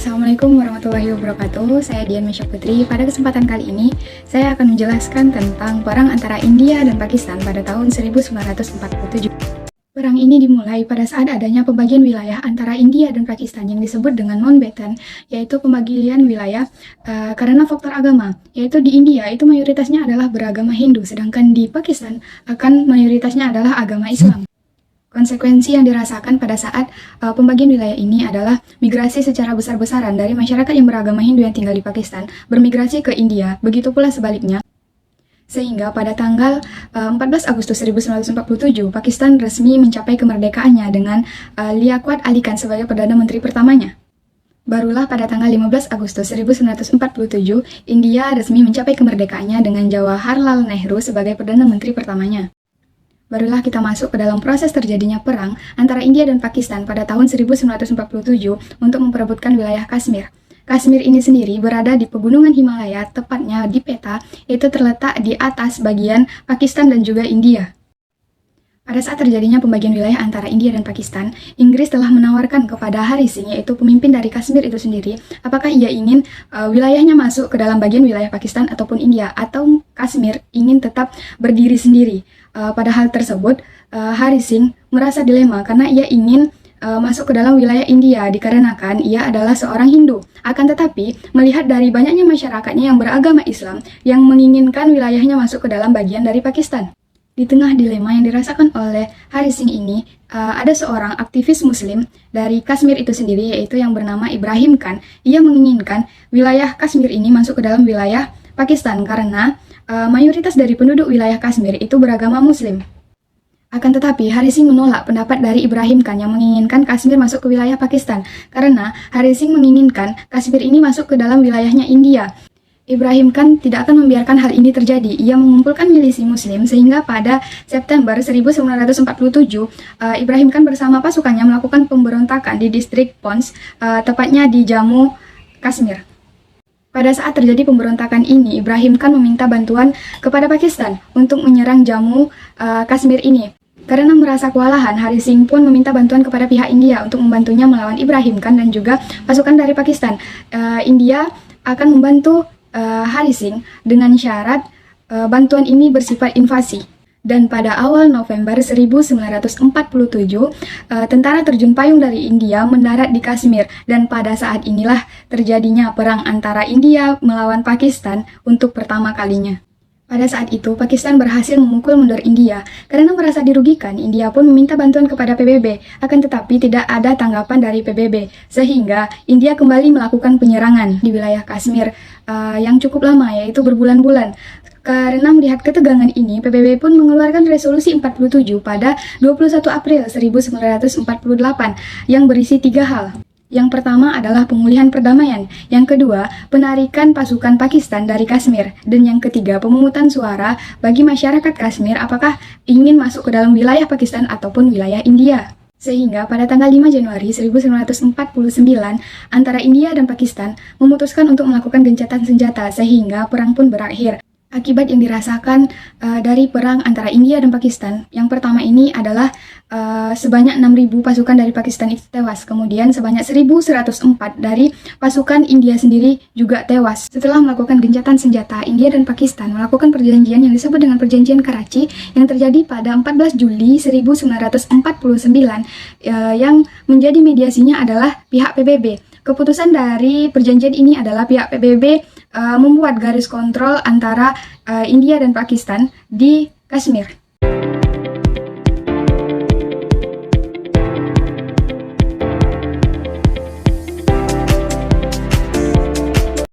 Assalamualaikum warahmatullahi wabarakatuh. Saya Dian Mesya Putri. Pada kesempatan kali ini, saya akan menjelaskan tentang perang antara India dan Pakistan pada tahun 1947. Perang ini dimulai pada saat adanya pembagian wilayah antara India dan Pakistan yang disebut dengan Mountbatten, yaitu pembagian wilayah karena faktor agama, yaitu di India itu mayoritasnya adalah beragama Hindu, sedangkan di Pakistan akan mayoritasnya adalah agama Islam. Konsekuensi yang dirasakan pada saat pembagian wilayah ini adalah migrasi secara besar-besaran dari masyarakat yang beragama Hindu yang tinggal di Pakistan bermigrasi ke India, begitu pula sebaliknya. Sehingga pada tanggal 14 Agustus 1947, Pakistan resmi mencapai kemerdekaannya dengan Liaquat Ali Khan sebagai Perdana Menteri pertamanya. Barulah pada tanggal 15 Agustus 1947, India resmi mencapai kemerdekaannya dengan Jawaharlal Nehru sebagai Perdana Menteri pertamanya. Barulah kita masuk ke dalam proses terjadinya perang antara India dan Pakistan pada tahun 1947 untuk memperebutkan wilayah Kashmir. Kashmir ini sendiri berada di pegunungan Himalaya, tepatnya di peta, itu terletak di atas bagian Pakistan dan juga India. Pada saat terjadinya pembagian wilayah antara India dan Pakistan, Inggris telah menawarkan kepada Hari Singh, yaitu pemimpin dari Kashmir itu sendiri, apakah ia ingin wilayahnya masuk ke dalam bagian wilayah Pakistan ataupun India, atau Kashmir ingin tetap berdiri sendiri. Pada hal tersebut, Hari Singh merasa dilema karena ia ingin masuk ke dalam wilayah India dikarenakan ia adalah seorang Hindu. Akan tetapi, melihat dari banyaknya masyarakatnya yang beragama Islam yang menginginkan wilayahnya masuk ke dalam bagian dari Pakistan. Di tengah dilema yang dirasakan oleh Hari Singh ini, ada seorang aktivis Muslim dari Kashmir itu sendiri, yaitu yang bernama Ibrahim Khan. Ia menginginkan wilayah Kashmir ini masuk ke dalam wilayah Pakistan karena mayoritas dari penduduk wilayah Kashmir itu beragama Muslim. Akan tetapi, Hari Singh menolak pendapat dari Ibrahim Khan yang menginginkan Kashmir masuk ke wilayah Pakistan karena Hari Singh menginginkan Kashmir ini masuk ke dalam wilayahnya India. Ibrahim Khan tidak akan membiarkan hal ini terjadi. Ia mengumpulkan milisi Muslim sehingga pada September 1947, Ibrahim Khan bersama pasukannya melakukan pemberontakan di distrik Pons, tepatnya di Jammu, Kashmir. Pada saat terjadi pemberontakan ini, Ibrahim Khan meminta bantuan kepada Pakistan untuk menyerang Jammu, Kashmir ini. Karena merasa kewalahan, Hari Singh pun meminta bantuan kepada pihak India untuk membantunya melawan Ibrahim Khan dan juga pasukan dari Pakistan. India akan membantu Hari Singh dengan syarat bantuan ini bersifat invasi. Dan pada awal November 1947, tentara terjun payung dari India mendarat di Kashmir. Dan pada saat inilah terjadinya perang antara India melawan Pakistan untuk pertama kalinya. Pada saat itu, Pakistan berhasil memukul mundur India. Karena merasa dirugikan, India pun meminta bantuan kepada PBB. Akan tetapi tidak ada tanggapan dari PBB. Sehingga India kembali melakukan penyerangan di wilayah Kashmir yang cukup lama, yaitu berbulan-bulan. Karena melihat ketegangan ini, PBB pun mengeluarkan resolusi 47 pada 21 April 1948 yang berisi 3 hal. Yang pertama adalah pemulihan perdamaian, yang kedua, penarikan pasukan Pakistan dari Kashmir, dan yang ketiga, pemungutan suara bagi masyarakat Kashmir apakah ingin masuk ke dalam wilayah Pakistan ataupun wilayah India. Sehingga pada tanggal 5 Januari 1949, antara India dan Pakistan memutuskan untuk melakukan gencatan senjata, sehingga perang pun berakhir. Akibat yang dirasakan dari perang antara India dan Pakistan, yang pertama ini adalah sebanyak 6.000 pasukan dari Pakistan itu tewas. Kemudian sebanyak 1.104 dari pasukan India sendiri juga tewas. Setelah melakukan gencatan senjata, India dan Pakistan melakukan perjanjian yang disebut dengan Perjanjian Karachi yang terjadi pada 14 Juli 1949 yang menjadi mediasinya adalah pihak PBB. Keputusan dari perjanjian ini adalah pihak PBB membuat garis kontrol antara India dan Pakistan di Kashmir.